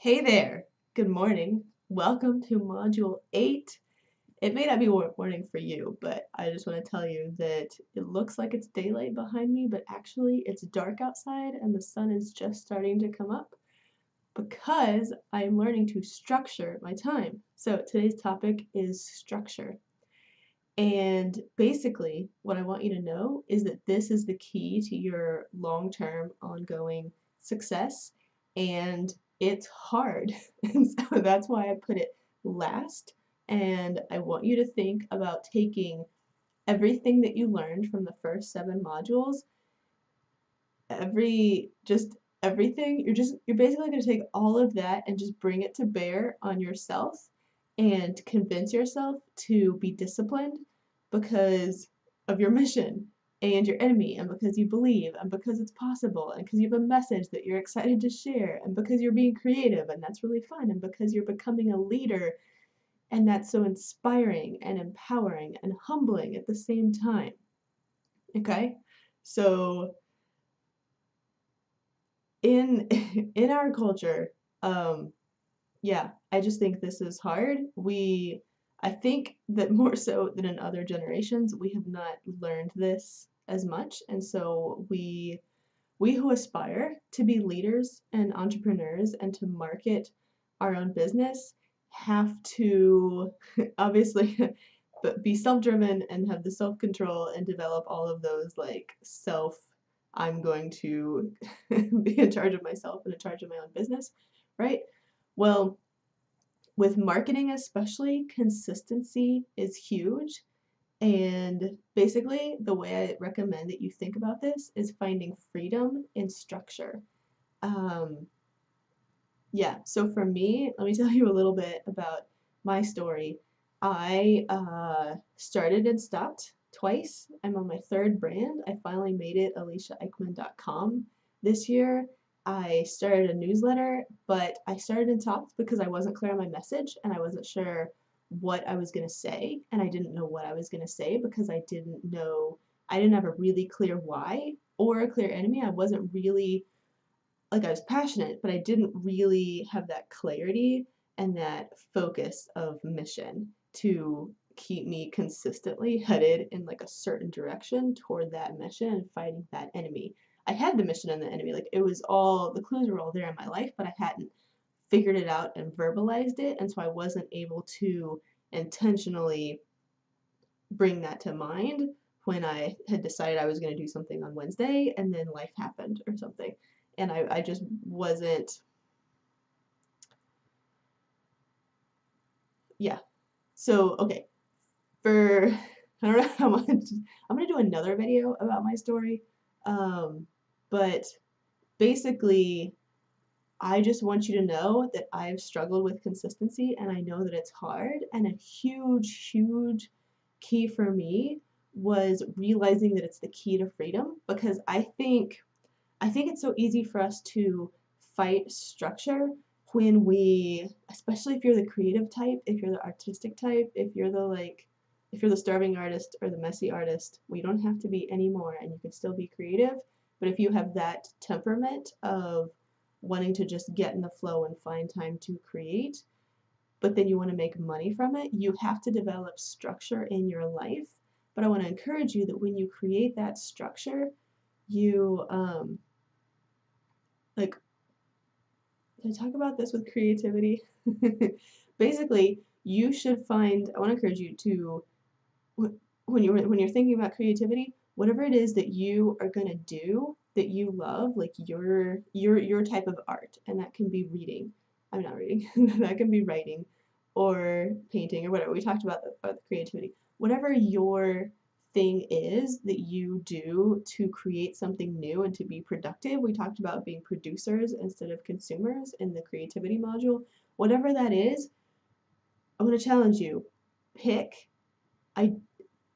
Hey there, good morning. Welcome to Module 8. It may not be morning for you, but I just want to tell you that it looks like it's daylight behind me, but actually it's dark outside and the sun is just starting to come up because I am learning to structure my time. So today's topic is structure. And basically, what I want you to know is that this is the key to your long-term ongoing success, and it's hard. And so that's why I put it last. And I want you to think about taking everything that you learned from the first 7 modules, just everything. You're basically going to take all of that and just bring it to bear on yourself and convince yourself to be disciplined because of your mission and your enemy, and because you believe, and because it's possible, and because you have a message that you're excited to share, and because you're being creative and that's really fun, and because you're becoming a leader and that's so inspiring and empowering and humbling at the same time. Okay? So in in our culture, um, yeah, I just think this is hard. I think that more so than in other generations, we have not learned this as much, and so we who aspire to be leaders and entrepreneurs and to market our own business have to obviously but be self-driven and have the self-control and develop all of those like I'm going to be in charge of myself and in charge of my own business, right? Well, with marketing especially, consistency is huge. And basically, the way I recommend that you think about this is finding freedom in structure. Um, yeah, so for me, let me tell you a little bit about my story. I started and stopped twice. I'm on my third brand. I finally made it aliciaeichmann.com this year. I started a newsletter, but I started and stopped because I wasn't clear on my message and I wasn't sure what I was going to say, and I didn't know what I was going to say because I didn't have a really clear why or a clear enemy. I wasn't really like I was passionate, but I didn't really have that clarity and that focus of mission to keep me consistently headed in like a certain direction toward that mission and fighting that enemy. I had the mission and the enemy, like it was all the clues were all there in my life, but I hadn't figured it out and verbalized it, and so I wasn't able to intentionally bring that to mind when I had decided I was going to do something on Wednesday and then life happened or something. And I just wasn't, yeah. So, okay, for, I don't know how much, I'm going to do another video about my story. But basically, I just want you to know that I've struggled with consistency and I know that it's hard. And a huge, huge key for me was realizing that it's the key to freedom, because I think it's so easy for us to fight structure when especially if you're the creative type, if you're the artistic type, if you're the starving artist or the messy artist, we don't have to be anymore and you can still be creative. But if you have that temperament of wanting to just get in the flow and find time to create, but then you want to make money from it, you have to develop structure in your life. But I want to encourage you that when you create that structure, you like did I talk about this with creativity? Basically, you should find, I want to encourage you to, when you're thinking about creativity, whatever it is that you are going to do that you love, like your type of art, and that can be reading. I'm not reading. That can be writing or painting or whatever. We talked about the creativity. Whatever your thing is that you do to create something new and to be productive. We talked about being producers instead of consumers in the creativity module. Whatever that is, I'm going to challenge you. Pick I,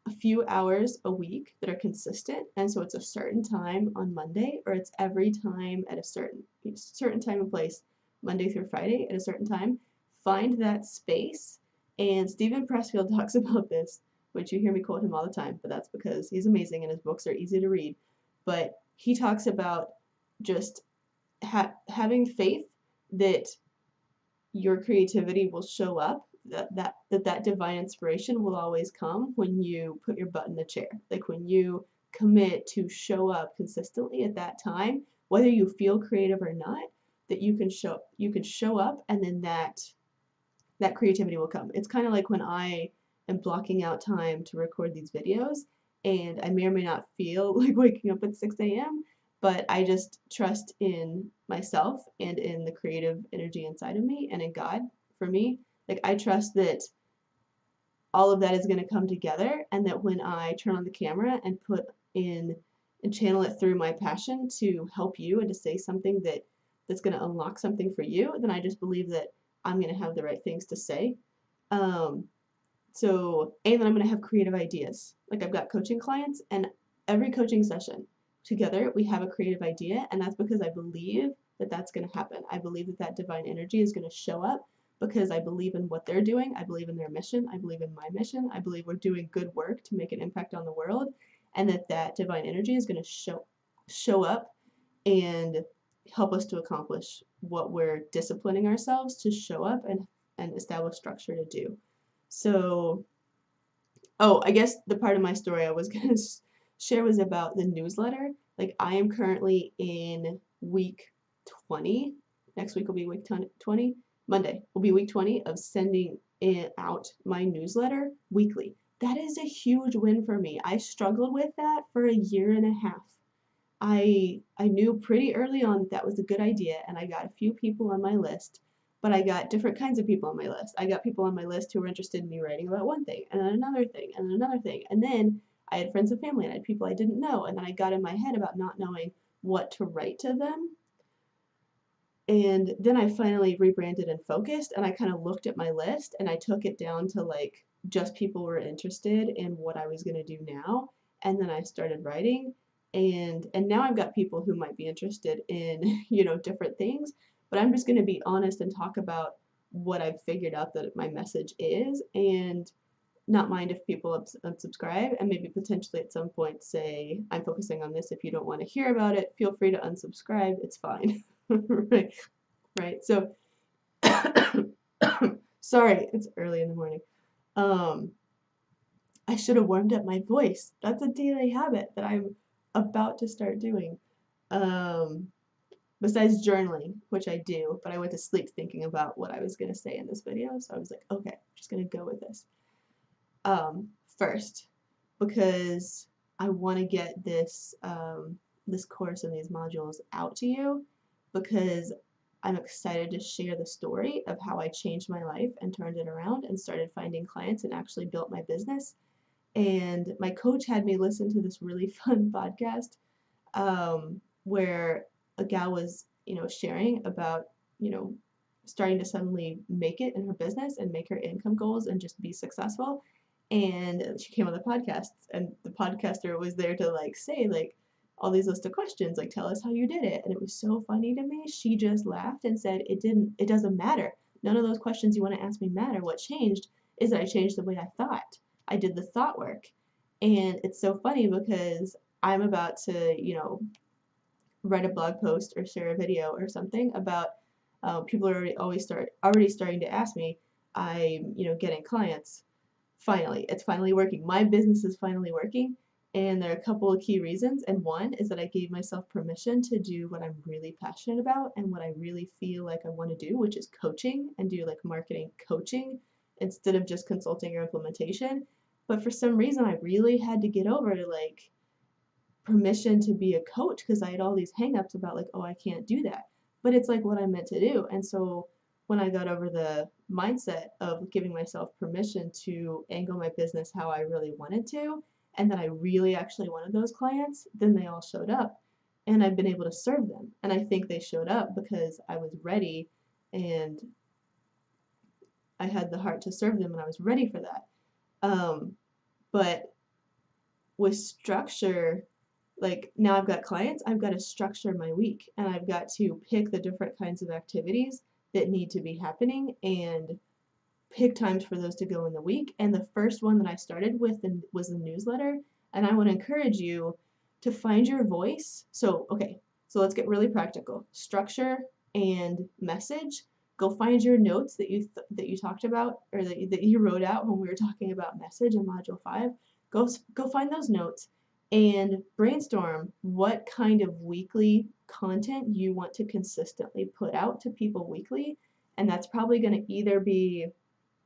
a few hours a week that are consistent, and so it's a certain time on Monday, or it's every time at a certain time and place, Monday through Friday at a certain time. Find that space, and Stephen Pressfield talks about this, which you hear me quote him all the time, but that's because he's amazing and his books are easy to read. But he talks about just having faith that your creativity will show up. That divine inspiration will always come when you put your butt in the chair. Like when you commit to show up consistently at that time, whether you feel creative or not, that you can show up, and then that creativity will come. It's kind of like when I am blocking out time to record these videos, and I may or may not feel like waking up at 6 a.m., but I just trust in myself and in the creative energy inside of me and in God for me. Like, I trust that all of that is going to come together, and that when I turn on the camera and put in and channel it through my passion to help you and to say something that's going to unlock something for you, then I just believe that I'm going to have the right things to say. Um, and then I'm going to have creative ideas. Like, I've got coaching clients, and every coaching session together, we have a creative idea, and that's because I believe that that's going to happen. I believe that that divine energy is going to show up because I believe in what they're doing. I believe in their mission. I believe in my mission. I believe we're doing good work to make an impact on the world, and that divine energy is going to show up and help us to accomplish what we're disciplining ourselves to show up and establish structure to do. So, oh, I guess the part of my story I was going to share was about the newsletter. Like, I am currently in week 20. Next week will be week 20. Monday will be week 20 of sending it out my newsletter weekly. That is a huge win for me. I struggled with that for a year and a half. I knew pretty early on that that was a good idea, and I got a few people on my list, but I got different kinds of people on my list. I got people on my list who were interested in me writing about one thing, and then another thing, and then another thing, and then I had friends and family, and I had people I didn't know, and then I got in my head about not knowing what to write to them. And then I finally rebranded and focused, and I kind of looked at my list and I took it down to like just people who were interested in what I was going to do now. And then I started writing, and now I've got people who might be interested in, different things, but I'm just going to be honest and talk about what I've figured out that my message is, and not mind if people unsubscribe, and maybe potentially at some point say, I'm focusing on this. If you don't want to hear about it, feel free to unsubscribe. It's fine. Right. Right. So, sorry, it's early in the morning. Um, I should have warmed up my voice. That's a daily habit that I'm about to start doing. Um, Besides journaling, which I do, but I went to sleep thinking about what I was going to say in this video. So I was like, okay, I'm just going to go with this. First, because I want to get this course and these modules out to you, because I'm excited to share the story of how I changed my life and turned it around and started finding clients and actually built my business. And my coach had me listen to this really fun podcast, where a gal was, sharing about, starting to suddenly make it in her business and make her income goals and just be successful. And she came on the podcast, and the podcaster was there to like say like all these list of questions, like, tell us how you did it. And it was so funny to me. She just laughed and said, it doesn't matter. None of those questions you want to ask me matter. What changed is that I changed the way I thought. I did the thought work. And it's so funny because I'm about to, write a blog post or share a video or something about people are already starting to ask me. I'm, getting clients. Finally, it's finally working. My business is finally working, and there are a couple of key reasons. And one is that I gave myself permission to do what I'm really passionate about and what I really feel like I want to do, which is coaching, and do like marketing coaching instead of just consulting or implementation. But for some reason, I really had to get over to like permission to be a coach, because I had all these hangups about like, oh, I can't do that. But it's like what I'm meant to do. And so when I got over the mindset of giving myself permission to angle my business how I really wanted to, and that I really actually wanted those clients, then they all showed up, and I've been able to serve them. And I think they showed up because I was ready, and I had the heart to serve them, and I was ready for that. But with structure, like, now I've got clients, I've got to structure my week, and I've got to pick the different kinds of activities that need to be happening and pick times for those to go in the week. And the first one that I started with was the newsletter, and I want to encourage you to find your voice. So, okay, so let's get really practical. Structure and message. Go find your notes that you talked about, or that you wrote out when we were talking about message in Module 5. Go find those notes and brainstorm what kind of weekly content you want to consistently put out to people weekly. And that's probably going to either be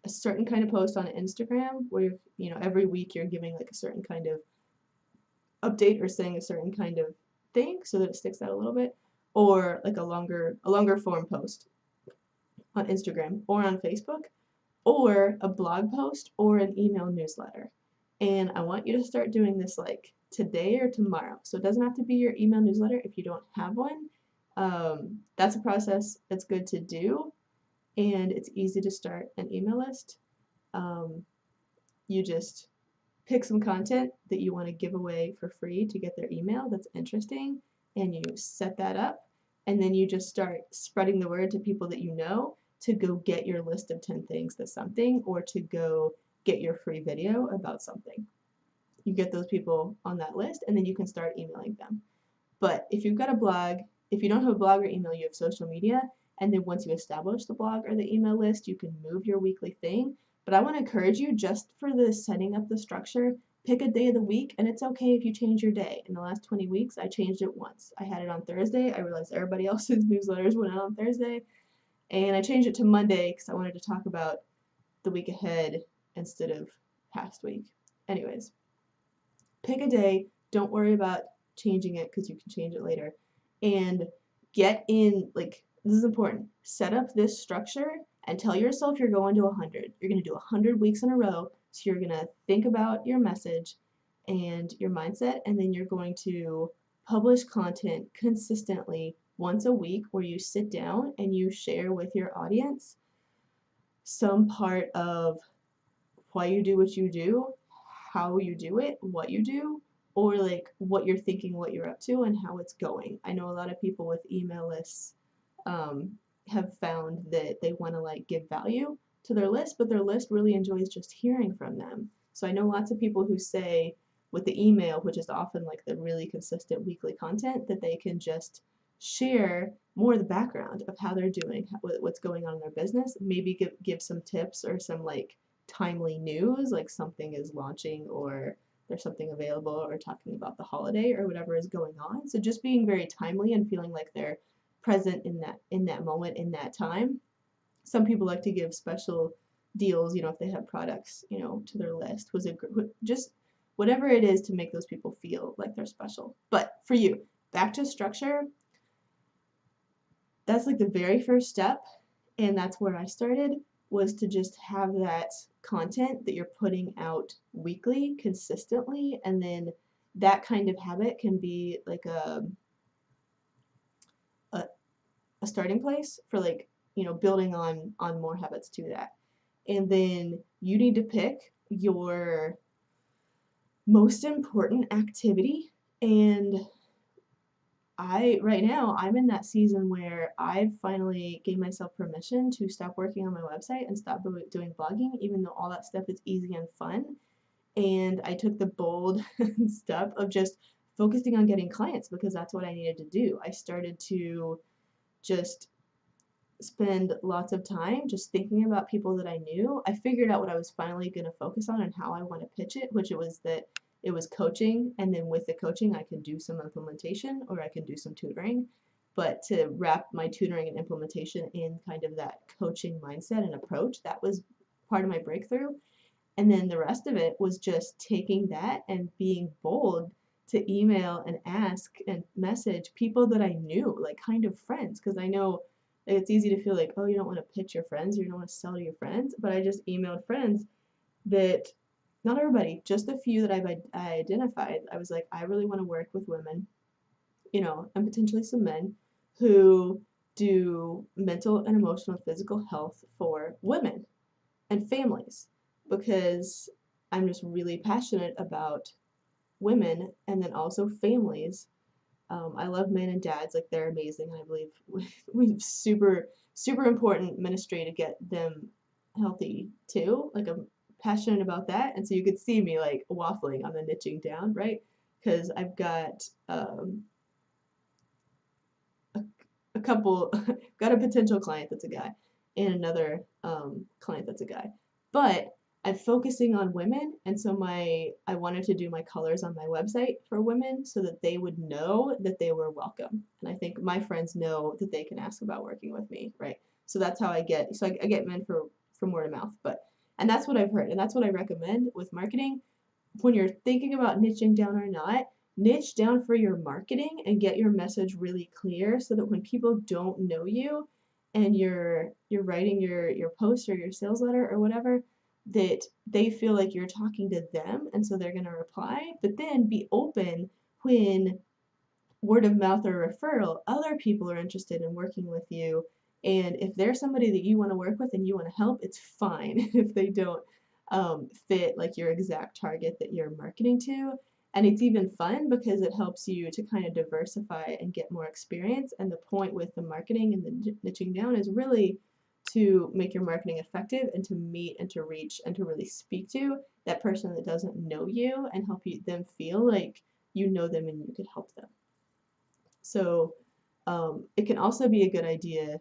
a certain kind of post on Instagram where, you know, every week you're giving like a certain kind of update or saying a certain kind of thing so that it sticks out a little bit, or like a longer form post on Instagram or on Facebook, or a blog post or an email newsletter. And I want you to start doing this like today or tomorrow. So it doesn't have to be your email newsletter if you don't have one. That's a process that's good to do, and it's easy to start an email list. You just pick some content that you want to give away for free to get their email that's interesting, and you set that up, and then you just start spreading the word to people that you know to go get your list of 10 things to something, or to go get your free video about something. You get those people on that list, and then you can start emailing them. But if you've got a blog, if you don't have a blog or email, you have social media, and then once you establish the blog or the email list, you can move your weekly thing. But I want to encourage you, just for the setting up the structure, pick a day of the week, and it's okay if you change your day. In the last 20 weeks, I changed it once. I had it on Thursday. I realized everybody else's newsletters went out on Thursday, and I changed it to Monday because I wanted to talk about the week ahead instead of past week. Anyways, pick a day. Don't worry about changing it because you can change it later. And get in, like, this is important. Set up this structure and tell yourself you're going to 100. You're going to do 100 weeks in a row. So you're going to think about your message and your mindset, and then you're going to publish content consistently once a week where you sit down and you share with your audience some part of why you do what you do, how you do it, what you do, or like what you're thinking, what you're up to, and how it's going. I know a lot of people with email lists have found that they want to like give value to their list, but their list really enjoys just hearing from them. So I know lots of people who say with the email, which is often like the really consistent weekly content, that they can just share more of the background of how they're doing, what's going on in their business, maybe give some tips or some like timely news, like something is launching or there's something available, or talking about the holiday or whatever is going on. So just being very timely and feeling like they're present in that moment, in that time. Some people like to give special deals, you know, if they have products, you know, to their list. Just whatever it is to make those people feel like they're special. But for you, back to structure, that's like the very first step, and that's where I started, was to just have that content that you're putting out weekly consistently, and then that kind of habit can be like a, a starting place for, like, you know, building on more habits to that. And then you need to pick your most important activity. And right now, I'm in that season where I've finally gave myself permission to stop working on my website and stop doing blogging, even though all that stuff is easy and fun. And I took the bold step of just focusing on getting clients because that's what I needed to do. I started to just spend lots of time just thinking about people that I knew. I figured out what I was finally going to focus on and how I want to pitch it, which it was that it was coaching, and then with the coaching I can do some implementation or I can do some tutoring. But to wrap my tutoring and implementation in kind of that coaching mindset and approach, that was part of my breakthrough. And then the rest of it was just taking that and being bold to email and ask and message people that I knew, like kind of friends, because I know it's easy to feel like, oh, you don't want to pitch your friends, you don't want to sell to your friends. But I just emailed friends that, not everybody, just a few that I identified. I was like, I really want to work with women, you know, and potentially some men who do mental and emotional and physical health for women and families, because I'm just really passionate about women and then also families. I love men and dads, like they're amazing. I believe we super important ministry to get them healthy too. Like I'm passionate about that, and so you could see me like waffling on the niching down, right? Because I've got a, a couple, got a potential client that's a guy, and another client that's a guy. But I'm focusing on women, and so I wanted to do my colors on my website for women so that they would know that they were welcome. And I think my friends know that they can ask about working with me, right? So that's how I get, so I get men from word of mouth. But and that's what I've heard, and that's what I recommend with marketing. When you're thinking about niching down or not, niche down for your marketing and get your message really clear so that when people don't know you and you're writing your post or your sales letter or whatever, that they feel like you're talking to them and so they're going to reply. But then be open when word of mouth or referral, other people are interested in working with you. And if there's somebody that you want to work with and you want to help, it's fine if they don't fit like your exact target that you're marketing to. And it's even fun because it helps you to kind of diversify and get more experience. And the point with the marketing and the niching down is really to make your marketing effective and to meet and to reach and to really speak to that person that doesn't know you and help you them feel like you know them and you could help them. So it can also be a good idea.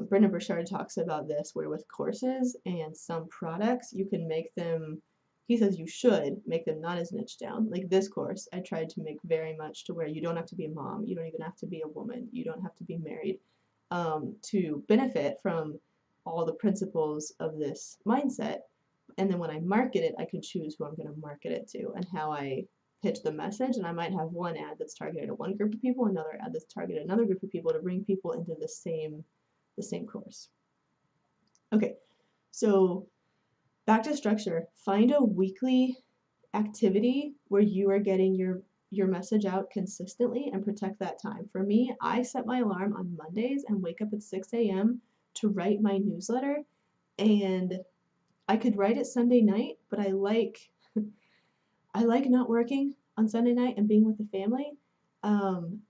Brendan Burchard talks about this, where with courses and some products, you can make them, he says you should make them not as niche down. Like this course, I tried to make very much to where you don't have to be a mom, you don't even have to be a woman, you don't have to be married to benefit from all the principles of this mindset. And then when I market it, I can choose who I'm going to market it to and how I pitch the message. And I might have one ad that's targeted at one group of people, another ad that's targeted at another group of people to bring people into the same course. Okay, so back to structure. Find a weekly activity where you are getting your message out consistently and protect that time. For me, I set my alarm on Mondays and wake up at 6 a.m. to write my newsletter. And I could write it Sunday night, but I like not working on Sunday night and being with the family. Um,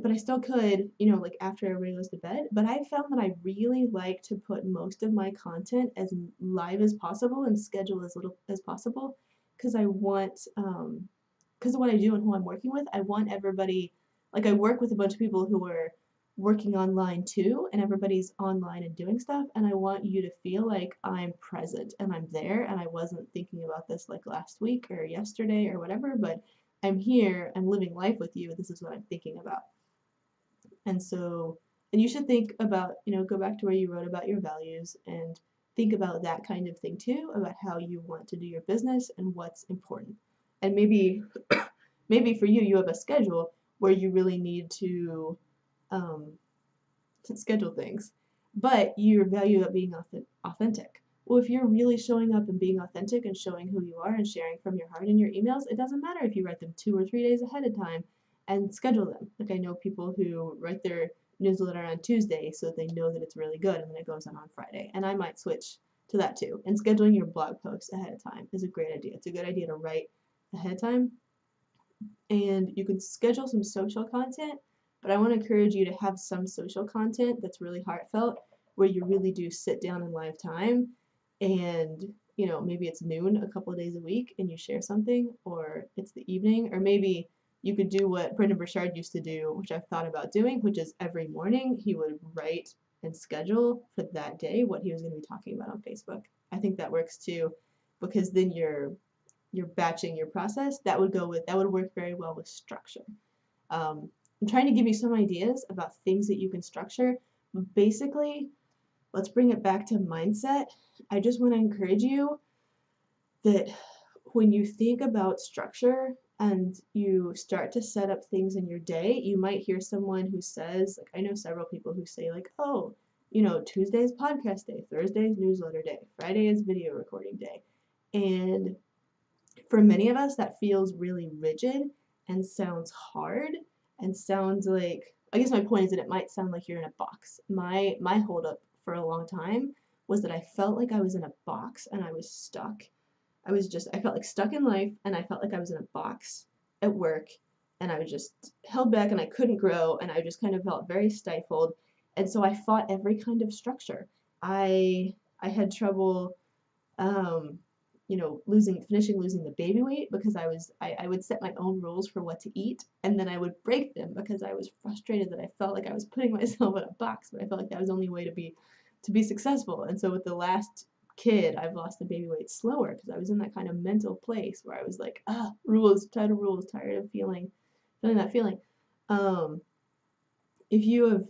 but I still could, like after everybody goes to bed. But I found that I really like to put most of my content as live as possible and schedule as little as possible because I want, because of what I do and who I'm working with, I want everybody, like I work with a bunch of people who are working online too, and everybody's online and doing stuff, and I want you to feel like I'm present and I'm there, and I wasn't thinking about this like last week or yesterday or whatever, but I'm here, I'm living life with you, this is what I'm thinking about. And so, and you should think about, go back to where you wrote about your values and think about that kind of thing too, about how you want to do your business and what's important. And maybe for you, you have a schedule where you really need um, to schedule things, but you value it being authentic. Well, if you're really showing up and being authentic and showing who you are and sharing from your heart in your emails, it doesn't matter if you write them 2 or 3 days ahead of time and schedule them. Like I know people who write their newsletter on Tuesday so that they know that it's really good and then it goes on Friday. And I might switch to that too. And scheduling your blog posts ahead of time is a great idea. It's a good idea to write ahead of time. And you can schedule some social content, but I want to encourage you to have some social content that's really heartfelt, where you really do sit down in live time and maybe it's noon a couple of days a week and you share something, or it's the evening, or maybe you could do what Brendan Burchard used to do, which I've thought about doing, which is every morning he would write and schedule for that day what he was going to be talking about on Facebook. I think that works too, because then you're batching your process. That would work very well with structure. I'm trying to give you some ideas about things that you can structure. Basically, let's bring it back to mindset. I just want to encourage you that when you think about structure and you start to set up things in your day, you might hear someone who says, like I know several people who say like, oh, Tuesday is podcast day, Thursday is newsletter day, Friday is video recording day. And for many of us, that feels really rigid and sounds hard and sounds like, I guess my point is that it might sound like you're in a box. My holdup for a long time was that I felt like I was in a box and I was stuck. I felt like stuck in life, and I felt like I was in a box at work, and I was just held back and I couldn't grow, and I just kind of felt very stifled. And so I fought every kind of structure. I had trouble finishing losing the baby weight because I would set my own rules for what to eat, and then I would break them because I was frustrated that I felt like I was putting myself in a box, but I felt like that was the only way to be to be successful. And so with the last kid, I've lost the baby weight slower because I was in that kind of mental place where I was like, rules, tired of rules, tired of feeling that feeling. Um, if you have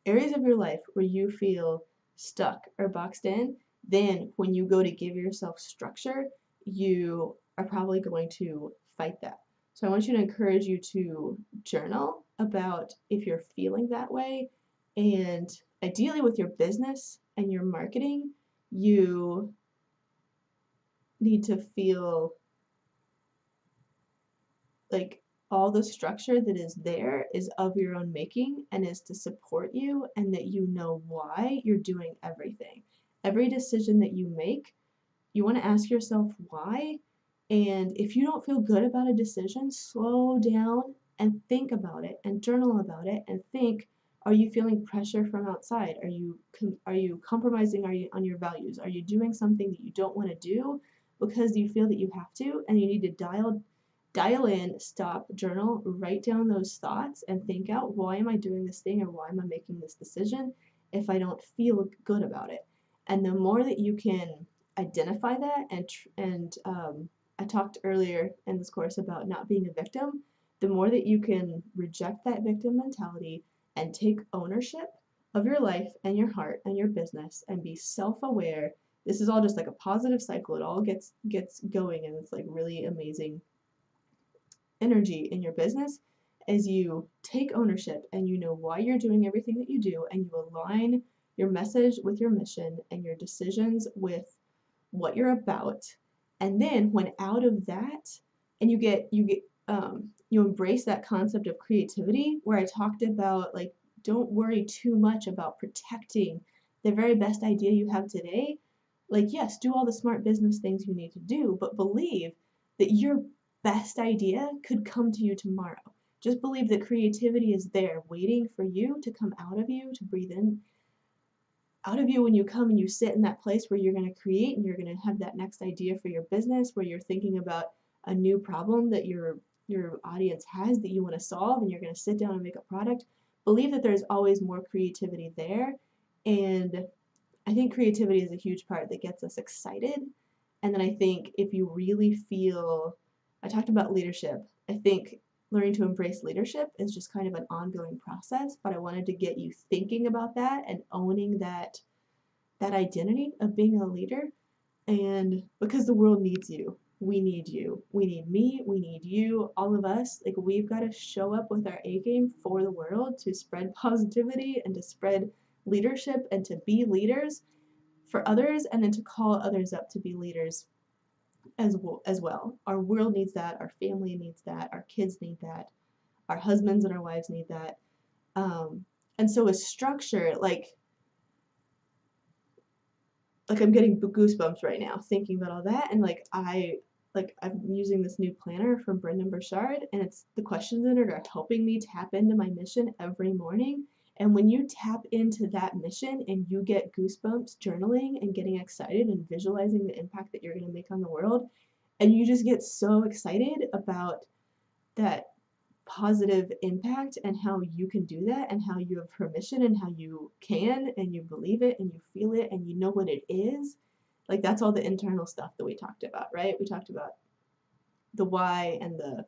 areas of your life where you feel stuck or boxed in, then when you go to give yourself structure, you are probably going to fight that. So I want you to encourage you to journal about if you're feeling that way, and ideally with your business and your marketing, you need to feel like all the structure that is there is of your own making and is to support you, and that you know why you're doing everything. Every decision that you make, you want to ask yourself why. And if you don't feel good about a decision, slow down and think about it and journal about it and think, are you feeling pressure from outside? Are you compromising on your values? Are you doing something that you don't want to do because you feel that you have to, and you need to dial in, stop, journal, write down those thoughts and think out, why am I doing this thing or why am I making this decision if I don't feel good about it? And the more that you can identify that, and I talked earlier in this course about not being a victim, the more that you can reject that victim mentality and take ownership of your life and your heart and your business and be self-aware. This is all just like a positive cycle. It all gets going, and it's like really amazing energy in your business as you take ownership and you know why you're doing everything that you do, and you align your message with your mission and your decisions with what you're about. And then when out of that, and you embrace that concept of creativity where I talked about, like, don't worry too much about protecting the very best idea you have today. Like, yes, do all the smart business things you need to do, but believe that your best idea could come to you tomorrow. Just believe that creativity is there waiting for you to come out of you, to breathe in out of you when you come and you sit in that place where you're going to create and you're going to have that next idea for your business, where you're thinking about a new problem that your audience has that you want to solve, and you're going to sit down and make a product. Believe that there's always more creativity there. And I think creativity is a huge part that gets us excited. And then I think if you really feel, I talked about leadership. I think learning to embrace leadership is just kind of an ongoing process, but I wanted to get you thinking about that and owning that identity of being a leader. And because the world needs you. We need you. We need me. We need you. All of us. Like, we've got to show up with our A game for the world to spread positivity and to spread leadership and to be leaders for others, and then to call others up to be leaders as well. Our world needs that. Our family needs that. Our kids need that. Our husbands and our wives need that. And so with structure, like I'm getting goosebumps right now thinking about all that, and I'm using this new planner from Brendan Burchard, and it's the questions in it are helping me tap into my mission every morning. And when you tap into that mission and you get goosebumps journaling and getting excited and visualizing the impact that you're going to make on the world, and you just get so excited about that positive impact and how you can do that and how you have permission and how you can and you believe it and you feel it and you know what it is. Like, that's all the internal stuff that we talked about, right? We talked about the why and the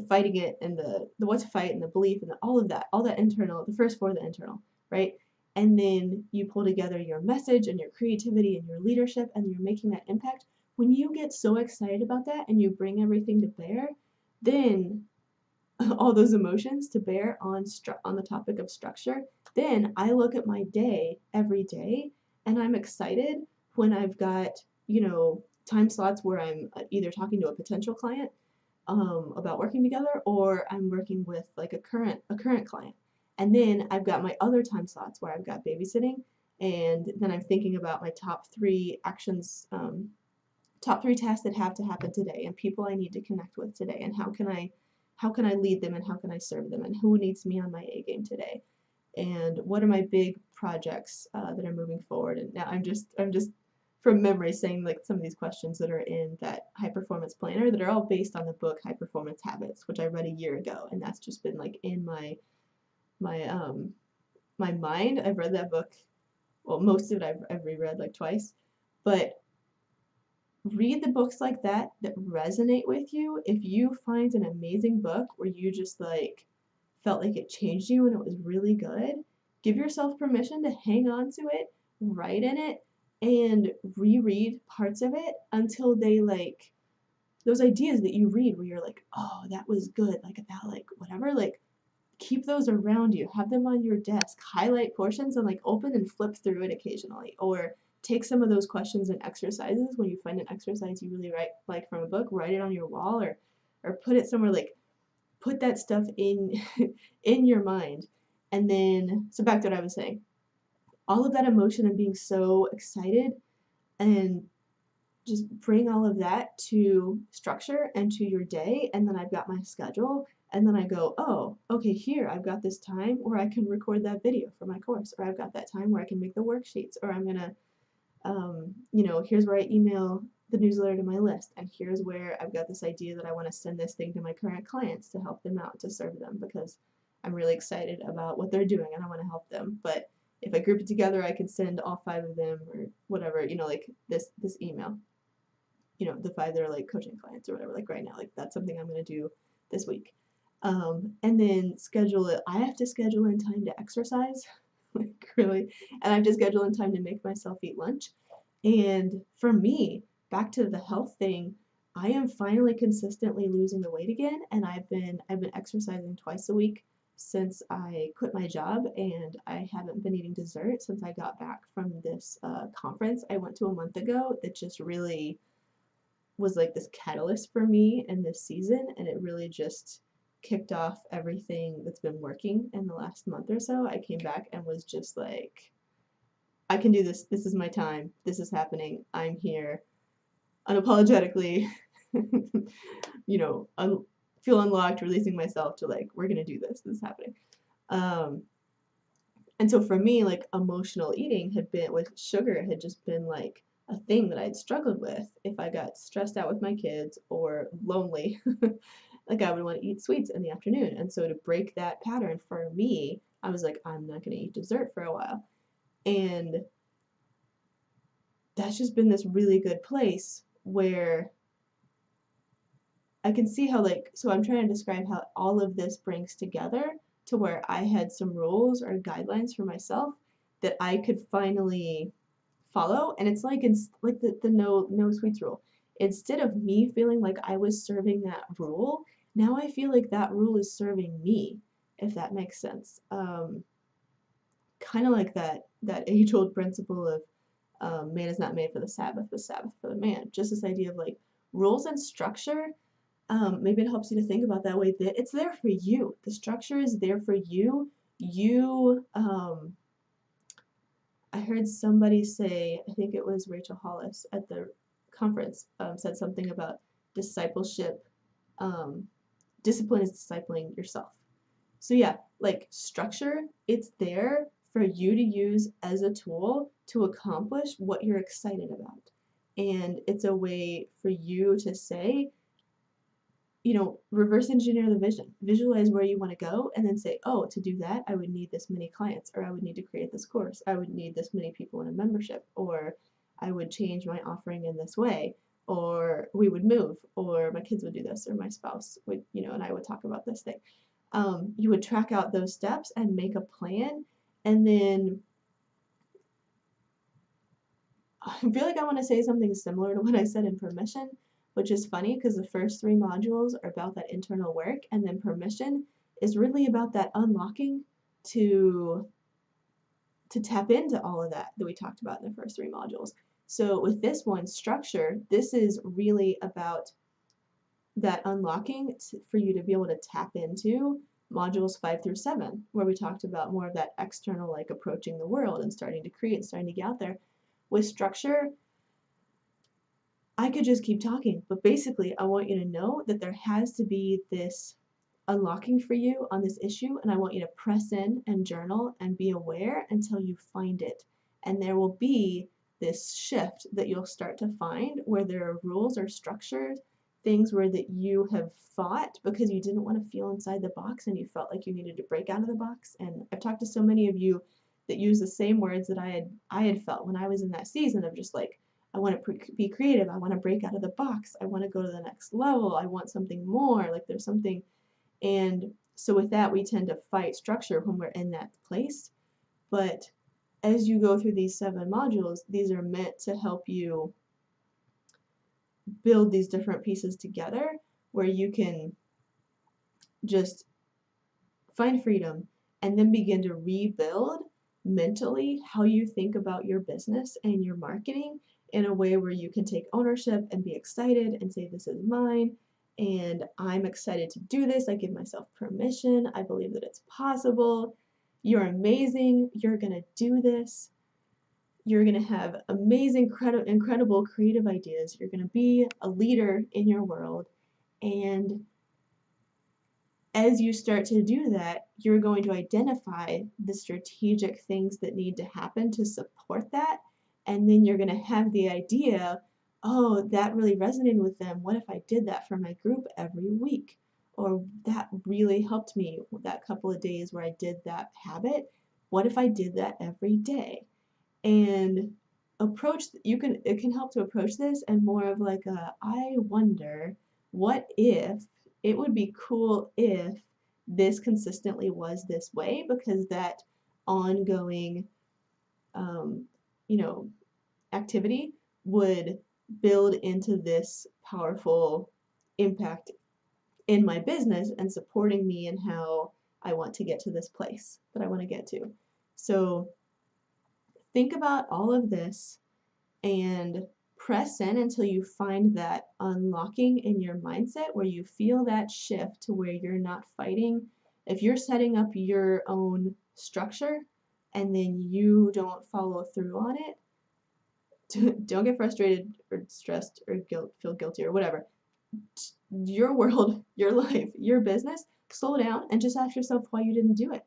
fighting it and the what to fight and the belief and all of that, all that internal, the first four, the internal, right? And then you pull together your message and your creativity and your leadership and you're making that impact. When you get so excited about that and you bring everything to bear, then all those emotions to bear on the topic of structure, then I look at my day every day and I'm excited when I've got, time slots where I'm either talking to a potential client about working together, or I'm working with like a current client. And then I've got my other time slots where I've got babysitting, and then I'm thinking about my top three actions, top three tasks that have to happen today, and people I need to connect with today, and how can I lead them, and how can I serve them, and who needs me on my A game today, and what are my big projects that are moving forward. And now I'm just from memory saying like some of these questions that are in that high performance planner that are all based on the book High Performance Habits, which I read a year ago, and that's just been like in my mind. I've read that book well, most of it I've reread like twice, but read the books like that that resonate with you. If you find an amazing book where you just like felt like it changed you and it was really good, give yourself permission to hang on to it, write in it, and reread parts of it until they like those ideas that you read where you're like, oh, that was good, like that, like whatever, like keep those around you, have them on your desk, highlight portions and like open and flip through it occasionally, or take some of those questions and exercises when you find an exercise you really like from a book, write it on your wall or put it somewhere, like put that stuff in in your mind. And then so back to what I was saying, all of that emotion and being so excited and just bring all of that to structure and to your day, and then I've got my schedule, and then I go, oh, okay, here I've got this time where I can record that video for my course, or I've got that time where I can make the worksheets, or I'm gonna here's where I email the newsletter to my list, and here's where I've got this idea that I want to send this thing to my current clients to help them out, to serve them, because I'm really excited about what they're doing and I want to help them. But if I group it together, I can send all 5 of them or whatever, like this email, the 5 that are like coaching clients or whatever, like right now, like that's something I'm going to do this week. And then schedule it. I have to schedule in time to exercise, like really, and I have to schedule in time to make myself eat lunch. And for me, back to the health thing, I am finally consistently losing the weight again, and I've been exercising twice a week since I quit my job, and I haven't been eating dessert since I got back from this conference I went to a month ago that just really was like this catalyst for me in this season, and it really just kicked off everything that's been working in the last month or so. I came back and was just like, I can do this. This is my time. This is happening. I'm here unapologetically, feel unlocked, releasing myself to like, we're going to do this. This is happening. Um, and so for me, like emotional eating had been with sugar had just been like a thing that I'd struggled with if I got stressed out with my kids or lonely. Like I would want to eat sweets in the afternoon. And so to break that pattern for me, I was like, I'm not going to eat dessert for a while. And that's just been this really good place where I can see how, like, so I'm trying to describe how all of this brings together to where I had some rules or guidelines for myself that I could finally follow. And it's like, like the no sweets rule. Instead of me feeling like I was serving that rule, now I feel like that rule is serving me, if that makes sense. Kind of like that age-old principle of man is not made for the Sabbath for the man. Just this idea of like rules and structure. Maybe it helps you to think about that way. That it's there for you. The structure is there for you. I heard somebody say, I think it was Rachel Hollis at the conference, said something about discipleship. Um, Discipline is discipling yourself. So yeah, like structure, it's there for you to use as a tool to accomplish what you're excited about. And it's a way for you to say, reverse engineer the vision. Visualize where you want to go and then say, oh, to do that, I would need this many clients, or I would need to create this course. I would need this many people in a membership, or I would change my offering in this way, or we would move, or my kids would do this, or my spouse would, and I would talk about this thing. You would track out those steps and make a plan, and then I feel like I want to say something similar to what I said in permission, which is funny because the first 3 modules are about that internal work, and then permission is really about that unlocking to tap into all of that we talked about in the first 3 modules. So with this one, structure, this is really about that unlocking for you to be able to tap into modules 5 through 7, where we talked about more of that external, like approaching the world and starting to create, starting to get out there. With structure, I could just keep talking, but basically I want you to know that there has to be this unlocking for you on this issue, and I want you to press in and journal and be aware until you find it. And there will be this shift that you'll start to find where there are rules or structures, things where that you have fought because you didn't want to feel inside the box and you felt like you needed to break out of the box. And I've talked to so many of you that use the same words that I had felt when I was in that season of just like, I want to be creative, I want to break out of the box, I want to go to the next level, I want something more, like there's something. And so with that, we tend to fight structure when we're in that place. But as you go through these 7 modules, these are meant to help you build these different pieces together where you can just find freedom and then begin to rebuild mentally how you think about your business and your marketing in a way where you can take ownership and be excited and say, this is mine and I'm excited to do this. I give myself permission. I believe that it's possible. You're amazing. You're going to do this. You're going to have amazing, incredible creative ideas. You're going to be a leader in your world. And as you start to do that, you're going to identify the strategic things that need to happen to support that. And then you're going to have the idea, oh, that really resonated with them. What if I did that for my group every week? Or that really helped me that couple of days where I did that habit. What if I did that every day? And it can help to approach this and more of like a, I wonder, what if it would be cool if this consistently was this way, because that ongoing um, you know activity would build into this powerful impact in my business and supporting me in how I want to get to this place that I want to get to. So think about all of this and press in until you find that unlocking in your mindset where you feel that shift to where you're not fighting. If you're setting up your own structure and then you don't follow through on it, don't get frustrated or stressed or feel guilty or whatever. Your world, your life, your business, slow down and just ask yourself why you didn't do it.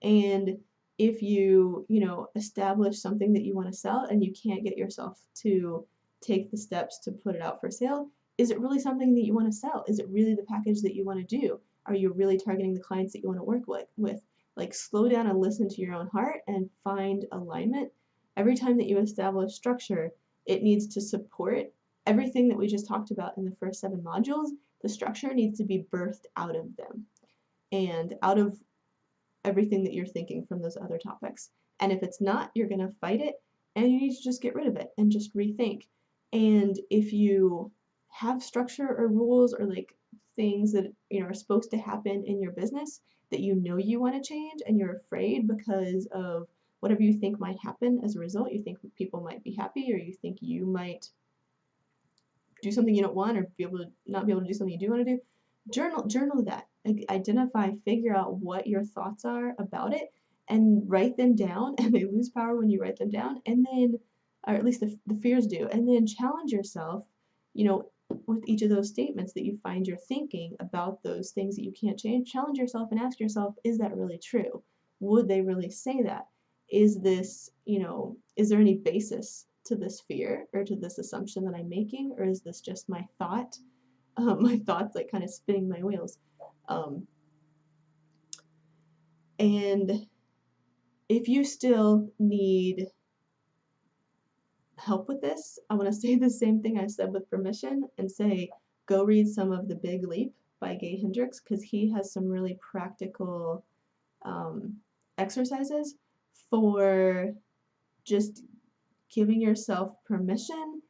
And if you establish something that you want to sell and you can't get yourself to take the steps to put it out for sale, is it really something that you want to sell? Is it really the package that you want to do? Are you really targeting the clients that you want to work with? Like, slow down and listen to your own heart and find alignment. Every time that you establish structure, it needs to support everything that we just talked about in the first 7 modules. The structure needs to be birthed out of them and out of everything that you're thinking from those other topics. And if it's not, you're going to fight it and you need to just get rid of it and just rethink. And if you have structure or rules or like things that are supposed to happen in your business that you want to change and you're afraid because of whatever you think might happen as a result, you think people might be happy or you think you might do something you don't want or not be able to do something you do want to do, journal that. Identify, figure out what your thoughts are about it and write them down, and they lose power when you write them down, and then, or at least the fears do, and then challenge yourself, with each of those statements that you find you're thinking about those things that you can't change. Challenge yourself and ask yourself, is that really true? Would they really say that? Is this, is there any basis to this fear or to this assumption that I'm making, or is this just my thought? My thoughts like kind of spinning my wheels. And if you still need help with this, I want to say the same thing I said with permission and say, go read some of The Big Leap by Gay Hendricks, because he has some really practical exercises for just giving yourself permission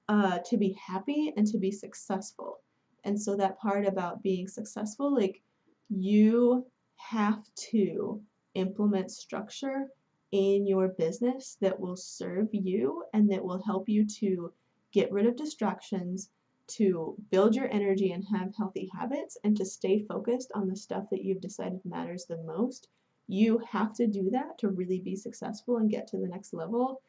to be happy and to be successful. And so that part about being successful, like, you have to implement structure in your business that will serve you and that will help you to get rid of distractions, to build your energy and have healthy habits, and to stay focused on the stuff that you've decided matters the most. You have to do that to really be successful and get to the next level.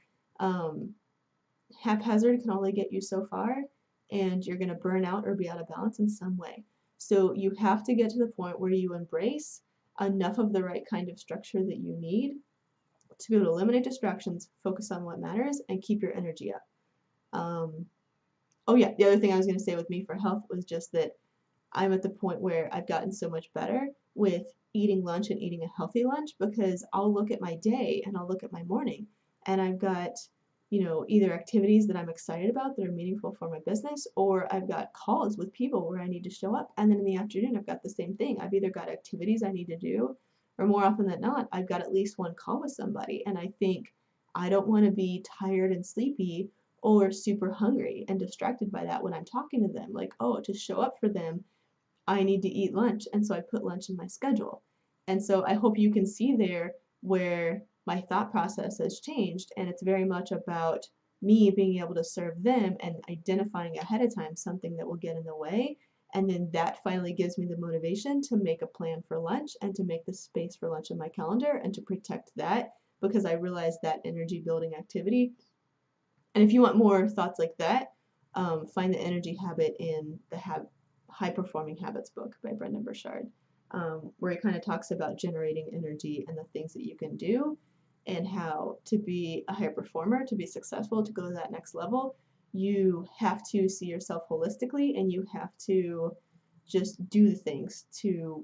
Haphazard can only get you so far, and you're going to burn out or be out of balance in some way. So you have to get to the point where you embrace enough of the right kind of structure that you need to be able to eliminate distractions, focus on what matters, and keep your energy up. Oh yeah, the other thing I was going to say with me for health was just that I'm at the point where I've gotten so much better with eating lunch and eating a healthy lunch, because I'll look at my day and I'll look at my morning and I've got, you know, either activities that I'm excited about that are meaningful for my business, or I've got calls with people where I need to show up. And then in the afternoon, I've got the same thing. I've either got activities I need to do, or more often than not, I've got at least one call with somebody. And I think I don't want to be tired and sleepy or super hungry and distracted by that when I'm talking to them. Like, oh, to show up for them, I need to eat lunch. And so I put lunch in my schedule. And so I hope you can see there where my thought process has changed. And it's very much about me being able to serve them and identifying ahead of time something that will get in the way. And then that finally gives me the motivation to make a plan for lunch and to make the space for lunch in my calendar and to protect that, because I realize that energy building activity. And if you want more thoughts like that, find the energy habit in the High Performing Habits book by Brendan Burchard, where he kind of talks about generating energy and the things that you can do, and how to be a high performer, to be successful, to go to that next level, you have to see yourself holistically, and you have to just do the things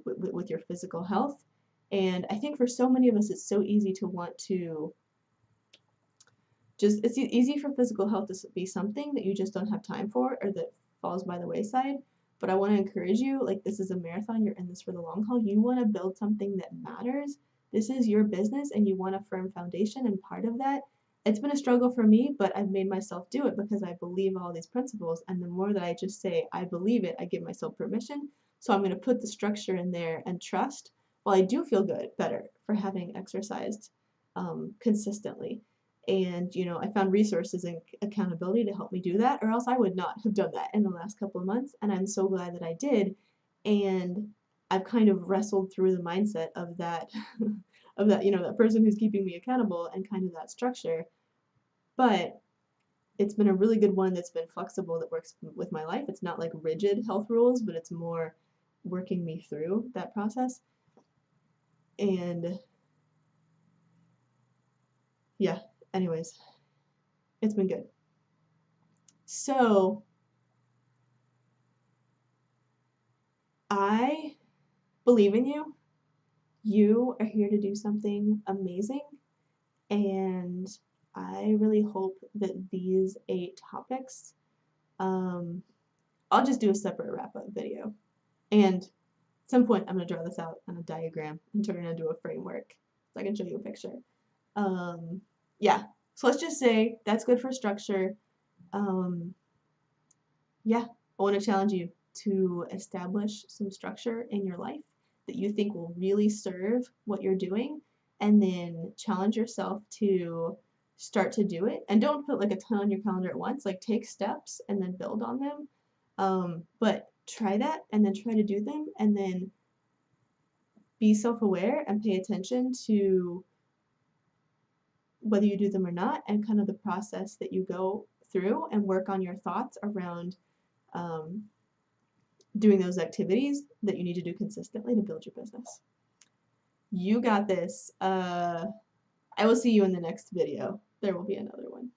with your physical health. And I think for so many of us, it's so easy to want to just, it's easy for physical health to be something that you just don't have time for, or that falls by the wayside. But I want to encourage you, like, this is a marathon. You're in this for the long haul. You want to build something that matters. This is your business and you want a firm foundation. And part of that, it's been a struggle for me, but I've made myself do it because I believe all these principles. And the more that I just say, I believe it, I give myself permission. So I'm going to put the structure in there and trust. Well, I do feel better for having exercised consistently. And, you know, I found resources and accountability to help me do that, or else I would not have done that in the last couple of months. And I'm so glad that I did. And I've kind of wrestled through the mindset of that, of that, you know, that person who's keeping me accountable and kind of that structure. But it's been a really good one that's been flexible, that works with my life. It's not like rigid health rules, but it's more working me through that process. And yeah, anyways, it's been good. So I believe in you. You are here to do something amazing. And I really hope that these 8 topics, I'll just do a separate wrap up video. And at some point, I'm going to draw this out on a diagram and turn it into a framework so I can show you a picture. Yeah, so let's just say that's good for structure. Yeah, I want to challenge you to establish some structure in your life that you think will really serve what you're doing, and then challenge yourself to start to do it. And don't put like a ton on your calendar at once, like take steps and then build on them. But try that and then try to do them, and then be self-aware and pay attention to whether you do them or not, and kind of the process that you go through, and work on your thoughts around doing those activities that you need to do consistently to build your business. You got this. I will see you in the next video. There will be another one.